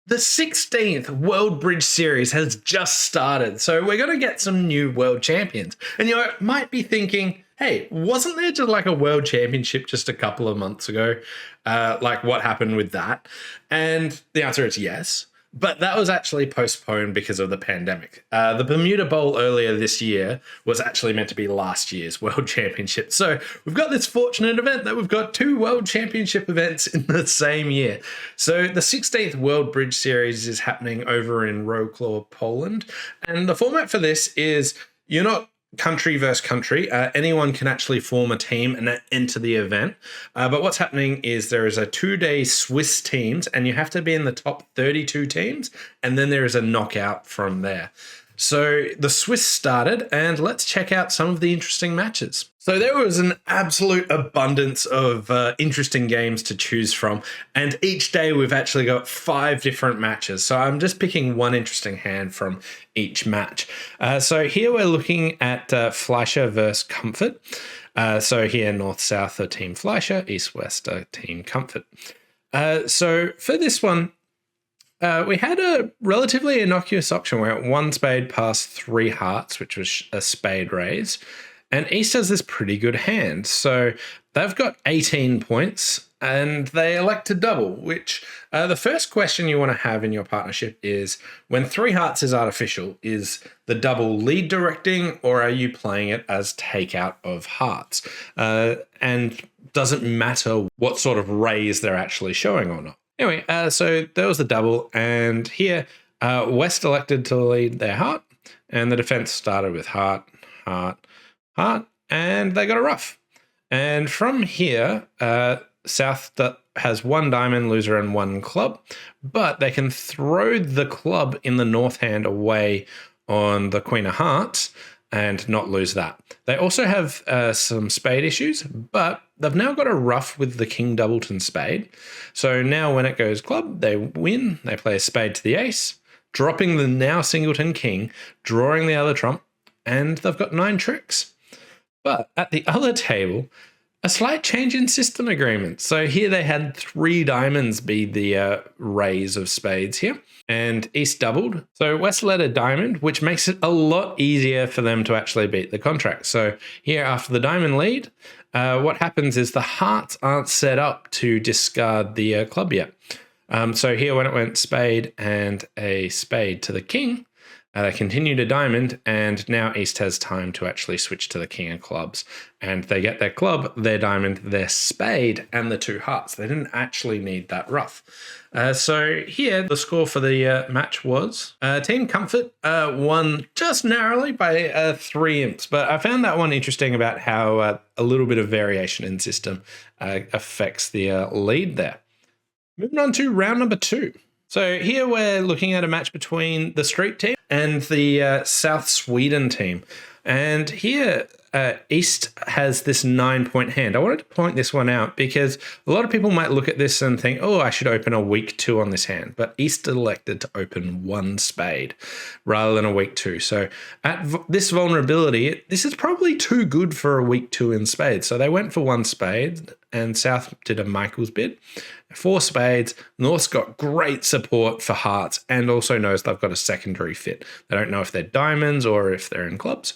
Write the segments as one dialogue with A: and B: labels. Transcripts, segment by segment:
A: The 16th World Bridge Series has just started, so we're going to get some new world champions. And you might be thinking, hey, wasn't there just like a world championship just a couple of months ago? Like, what happened with that? And the answer is yes. But that was actually postponed because of the pandemic. The Bermuda Bowl earlier this year was actually meant to be last year's World Championship. So we've got this fortunate event that we've got two World Championship events in the same year. So the 16th World Bridge Series is happening over in Wrocław, Poland. And the format for this is you're not country versus country. Anyone can actually form a team and enter the event. But what's happening is there is a 2-day Swiss teams, and you have to be in the top 32 teams, and then there is a knockout from there. So the Swiss started, and let's check out some of the interesting matches. So there was an absolute abundance of interesting games to choose from, and each day we've actually got 5 different matches. So I'm just picking one interesting hand from each match. So here we're looking at Fleischer versus Comfort. So here North-South are Team Fleischer, East-West are Team Comfort. So for this one, we had a relatively innocuous option where 1 spade passed 3 hearts, which was a spade raise. And East has this pretty good hand. So they've got 18 points and they elect to double, which the first question you want to have in your partnership is when 3 hearts is artificial, is the double lead directing or are you playing it as takeout of hearts? And doesn't matter what sort of raise they're actually showing or not. Anyway, so there was the double, and here West elected to lead their heart, and the defense started with heart, heart, heart, and they got a ruff. And from here, South has 1 diamond, loser, and 1 club, but they can throw the club in the north hand away on the Queen of Hearts and not lose that. They also have some spade issues, but they've now got a ruff with the King Doubleton spade. So now when it goes club, they win. They play a spade to the ace, dropping the now singleton king, drawing the other trump, and they've got 9 tricks. But at the other table, a slight change in system agreement. So here they had 3 diamonds be the raise of spades here, and East doubled. So West led a diamond, which makes it a lot easier for them to actually beat the contract. So here after the diamond lead, what happens is the hearts aren't set up to discard the club yet. So here when it went spade and a spade to the king, they continued a diamond, and now East has time to actually switch to the king of clubs. And they get their club, their diamond, their spade, and the 2 hearts. They didn't actually need that ruff. So here, the score for the match was Team Comfort won just narrowly by 3 imps. But I found that one interesting about how a little bit of variation in system affects the lead there. Moving on to round number 2. So here we're looking at a match between the Street team and the South Sweden team. And here East has this 9-point hand. I wanted to point this one out because a lot of people might look at this and think, oh, I should open a weak 2 on this hand. But East elected to open 1 spade rather than a weak 2. So at this vulnerability, this is probably too good for a weak 2 in spades. So they went for 1 spade and South did a Michael's bid. 4 spades. North's got great support for hearts and also knows they've got a secondary fit. They don't know if they're diamonds or if they're in clubs.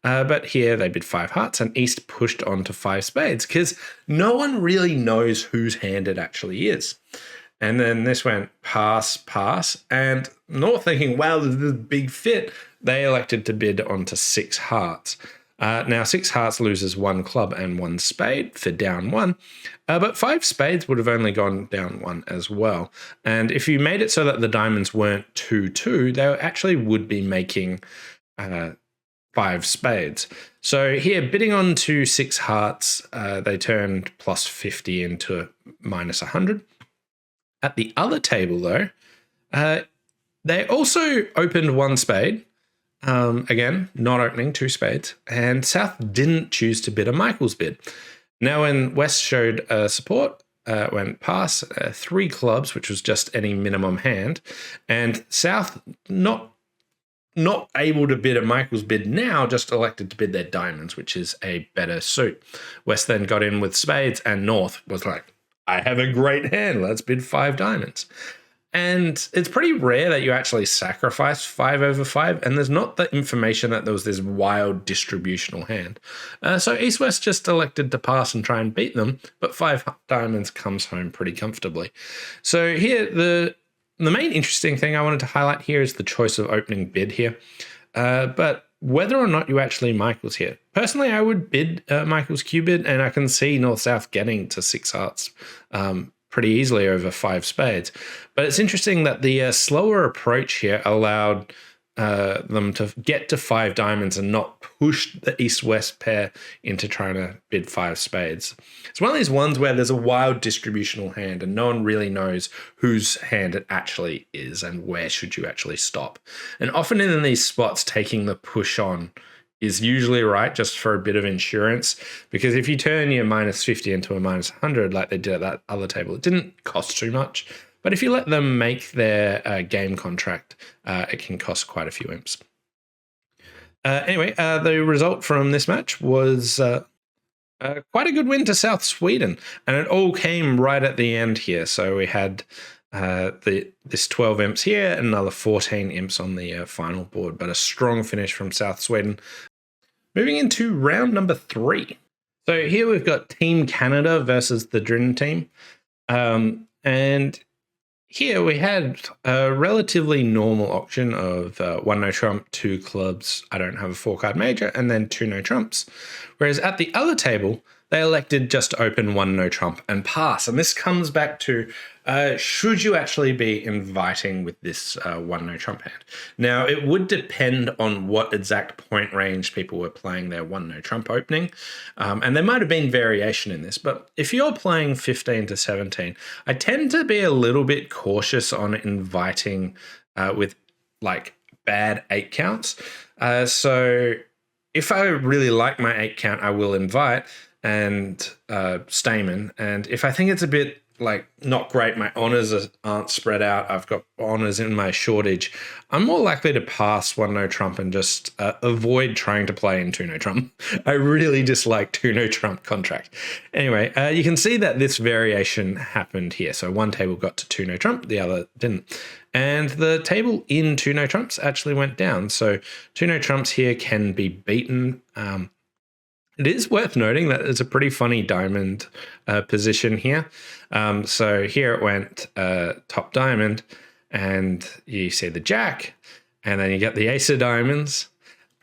A: But here they bid 5 hearts and East pushed on to 5 spades because no one really knows whose hand it actually is. And then this went pass, pass. And North thinking, wow, this is a big fit. They elected to bid onto 6 hearts. Now 6 hearts loses 1 club and 1 spade for down 1. But 5 spades would have only gone down 1 as well. And if you made it so that the diamonds weren't 2-2, they actually would be making 5 spades. So here, bidding on to 6 hearts, they turned plus 50 into minus 100. At the other table, though, they also opened 1 spade. Again, not opening 2 spades. And South didn't choose to bid a Michael's bid. Now, when West showed support, went pass, 3 clubs, which was just any minimum hand, and South not able to bid a Michael's bid now, just elected to bid their diamonds, which is a better suit. West then got in with spades, and North was like, I have a great hand, let's bid 5 diamonds. And it's pretty rare that you actually sacrifice 5 over 5, and there's not the information that there was this wild distributional hand. So East-West just elected to pass and try and beat them, but 5 diamonds comes home pretty comfortably. So here, the main interesting thing I wanted to highlight here is the choice of opening bid here. But whether or not you actually Michaels here. Personally, I would bid Michaels Q bid, and I can see North-South getting to 6 hearts pretty easily over 5 spades. But it's interesting that the slower approach here allowed them to get to 5 diamonds and not push the East-West pair into trying to bid 5 spades. It's one of these ones where there's a wild distributional hand and no one really knows whose hand it actually is and where should you actually stop. And often in these spots, taking the push on is usually right just for a bit of insurance, because if you turn your minus 50 into a minus 100 like they did at that other table, it didn't cost too much. But if you let them make their game contract, it can cost quite a few imps. Anyway, the result from this match was quite a good win to South Sweden, and it all came right at the end here. So we had this 12 imps here and another 14 imps on the final board, but a strong finish from South Sweden. Moving into round number 3. So here we've got Team Canada versus the Drin team. And here we had a relatively normal auction of 1 no trump, 2 clubs, I don't have a 4-card major, and then 2 no trumps. Whereas at the other table, they elected just to open 1 no trump and pass. And this comes back to, should you actually be inviting with this 1 no trump hand? Now, it would depend on what exact point range people were playing their 1 no trump opening. And there might have been variation in this, but if you're playing 15 to 17, I tend to be a little bit cautious on inviting with like bad 8 counts. So if I really like my 8 count, I will invite and Stamen. And if I think it's a bit like not great, my honors aren't spread out, I've got honors in my shortage, I'm more likely to pass 1 no trump and just avoid trying to play in 2 no trump. I really dislike 2 no trump contract. Anyway, you can see that this variation happened here. So one table got to 2 no trump, the other didn't. And the table in 2 no trumps actually went down. So 2 no trumps here can be beaten. It is worth noting that it's a pretty funny diamond position here. So here it went top diamond, and you see the jack, and then you get the ace of diamonds.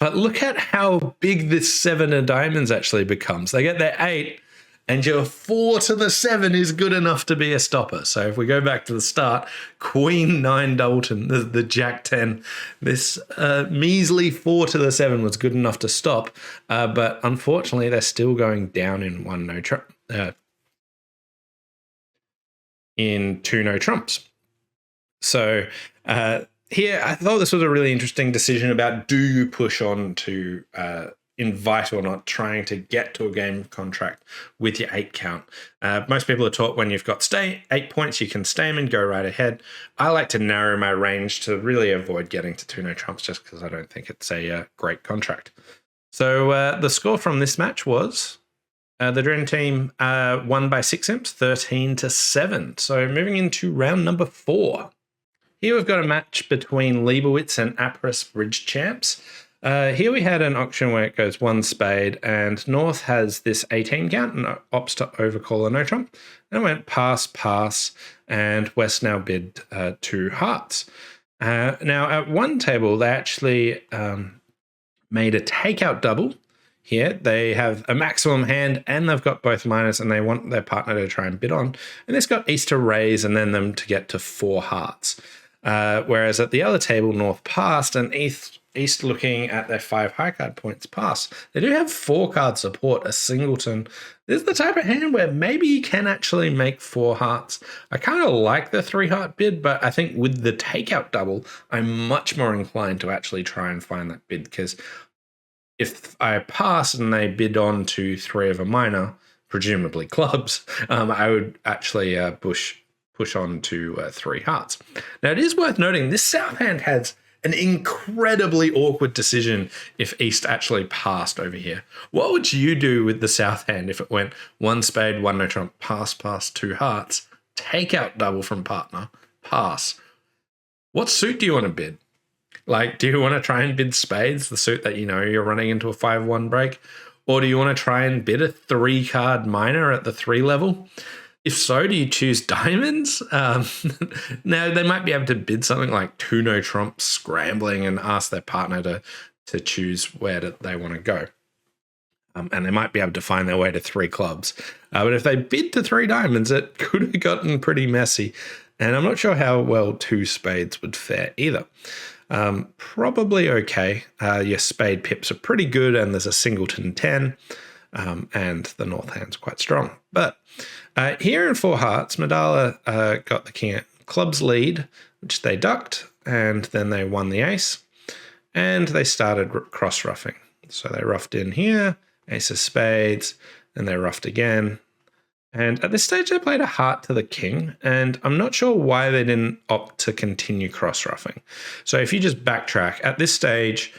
A: But look at how big this 7 of diamonds actually becomes. They get their 8, and your 4 to the 7 is good enough to be a stopper. So if we go back to the start, Queen 9 Dalton, the Jack 10, this measly 4 to the 7 was good enough to stop. But unfortunately, they're still going down in 1 no trump, in 2 no trumps. So here, I thought this was a really interesting decision about, do you push on to invite or not, trying to get to a game contract with your 8 count. Most people are taught when you've got 8 points, you can stay and go right ahead. I like to narrow my range to really avoid getting to 2 no trumps, just because I don't think it's a great contract. So the score from this match was the Dren team won by 6 imps, 13 to 7. So moving into round number 4. Here we've got a match between Leibowitz and Apris Bridge champs. Here we had an auction where it goes 1 spade, and North has this 18 count and opts to overcall a no trump. And it went pass, pass, and West now bid 2 hearts. Now at one table, they actually made a takeout double. Here they have a maximum hand and they've got both minus, and they want their partner to try and bid on. And this got East to raise and then them to get to 4 hearts. Whereas at the other table, North passed and East looking at their 5 high card points pass. They do have 4 card support, a singleton. This is the type of hand where maybe you can actually make 4 hearts. I kind of like the 3 heart bid, but I think with the takeout double, I'm much more inclined to actually try and find that bid, because if I pass and they bid on to 3 of a minor, presumably clubs, I would actually push on to 3 hearts. Now, it is worth noting this South hand has an incredibly awkward decision if East actually passed over here. What would you do with the South hand if it went 1 spade, 1 no trump, pass, pass, 2 hearts, take out double from partner, pass? What suit do you want to bid? Like, do you want to try and bid spades, the suit that you know you're running into a 5-1 break? Or do you want to try and bid a 3-card minor at the 3 level? If so, do you choose diamonds? Now, they might be able to bid something like 2 no trumps scrambling and ask their partner to choose where they want to go. And they might be able to find their way to 3 clubs. But if they bid to 3 diamonds, it could have gotten pretty messy. And I'm not sure how well 2 spades would fare either. Probably okay. Your spade pips are pretty good, and there's a singleton 10, and the north hand's quite strong. But here in 4 hearts, Medalla got the king of clubs lead, which they ducked, and then they won the ace, and they started cross-ruffing. So they roughed in here, ace of spades, and they roughed again. And at this stage, they played a heart to the king, and I'm not sure why they didn't opt to continue cross-ruffing. So if you just backtrack, at this stage,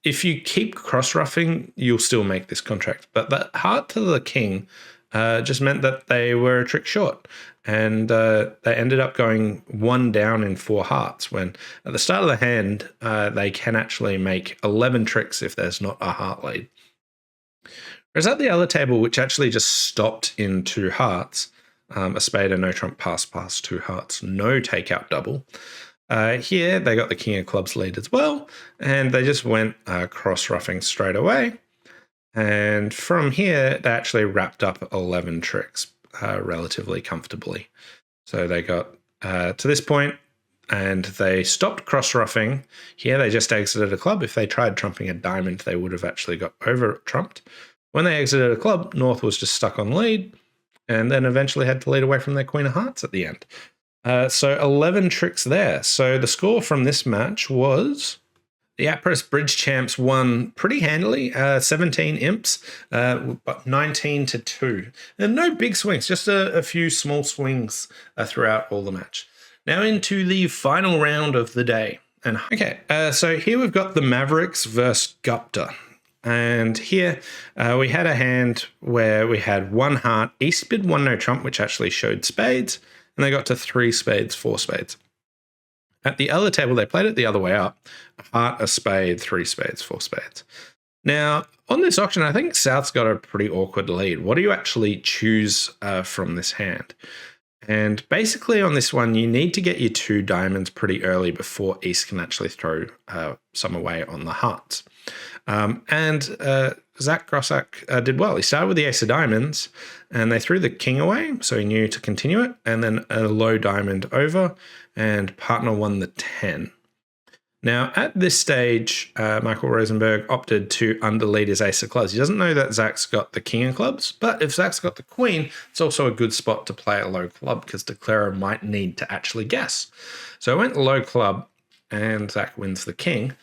A: if you keep cross-ruffing, you'll still make this contract. But the heart to the king just meant that they were a trick short, and they ended up going 1 down in 4 hearts, when at the start of the hand, they can actually make 11 tricks if there's not a heart lead. Whereas at the other table, which actually just stopped in 2 hearts, a spade, a no trump, pass, 2 hearts, no takeout double. Here, they got the king of clubs lead as well, and they just went cross-ruffing straight away. And from here, they actually wrapped up 11 tricks relatively comfortably. So they got to this point, and they stopped cross-ruffing. Here, they just exited a club. If they tried trumping a diamond, they would have actually got over-trumped. When they exited a club, North was just stuck on lead, and then eventually had to lead away from their queen of hearts at the end. So 11 tricks there. So the score from this match was the Apris Bridge Champs won pretty handily, 17 imps, but 19-2. And no big swings, just a few small swings throughout all the match. Now into the final round of the day. And okay, so here we've got the Mavericks versus Gupta. And here we had a hand where we had 1 heart, East bid 1 no trump, which actually showed spades, and they got to 3 spades, 4 spades. At the other table, they played it the other way up, a heart, a spade, 3 spades, 4 spades. Now, on this auction, I think South's got a pretty awkward lead. What do you actually choose from this hand? And basically on this one, you need to get your 2 diamonds pretty early before East can actually throw some away on the hearts. Zach Grossack did well. He started with the ace of diamonds, and they threw the king away, so he knew to continue it, and then a low diamond over, and partner won the 10. Now, at this stage, Michael Rosenberg opted to underlead his ace of clubs. He doesn't know that Zach's got the king of clubs, but if Zach's got the queen, it's also a good spot to play a low club because declarer might need to actually guess. So I went low club, and Zach wins the king.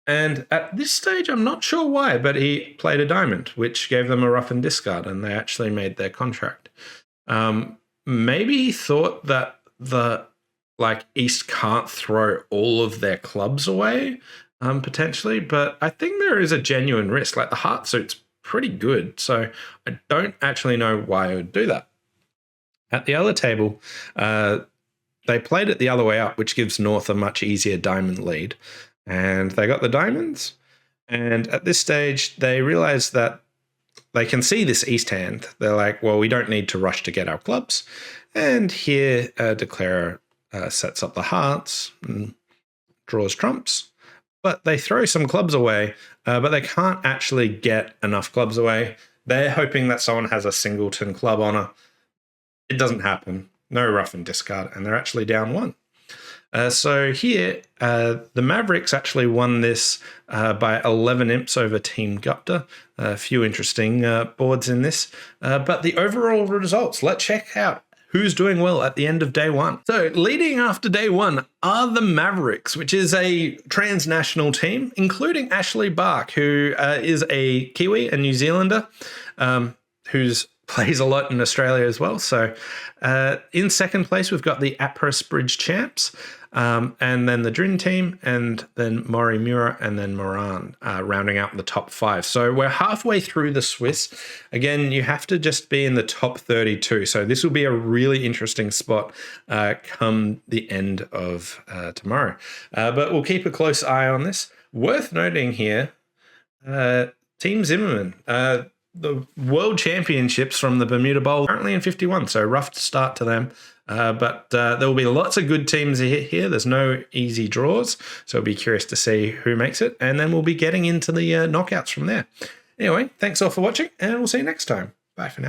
A: And at this stage, I'm not sure why, but he played a diamond, which gave them a rough and discard, and they actually made their contract. Maybe he thought that East can't throw all of their clubs away, potentially, but I think there is a genuine risk. Like, the heart suit's pretty good, so I don't actually know why I would do that. At the other table, they played it the other way up, which gives North a much easier diamond lead. And they got the diamonds, and at this stage, they realized that they can see this East hand. They're like, well, we don't need to rush to get our clubs. And here, declarer sets up the hearts and draws trumps. But they throw some clubs away, but they can't actually get enough clubs away. They're hoping that someone has a singleton club honor. It doesn't happen. No rough and discard, and they're actually down 1. So here, the Mavericks actually won this by 11 imps over Team Gupta. A few interesting boards in this. But the overall results, let's check out who's doing well at the end of day 1. So leading after day 1 are the Mavericks, which is a transnational team, including Ashley Bark, who is a Kiwi, a New Zealander, who's plays a lot in Australia as well. So in second place, we've got the Apris Bridge champs, and then the Drin team, and then Morimura, and then Moran, rounding out the top 5. So we're halfway through the Swiss. Again, you have to just be in the top 32. So this will be a really interesting spot come the end of tomorrow. But we'll keep a close eye on this. Worth noting here, Team Zimmerman, the World Championships from the Bermuda Bowl, currently in 51, so rough start to them. But there will be lots of good teams here. There's no easy draws, so I'll be curious to see who makes it. And then we'll be getting into the knockouts from there. Anyway, thanks all for watching, and we'll see you next time. Bye for now.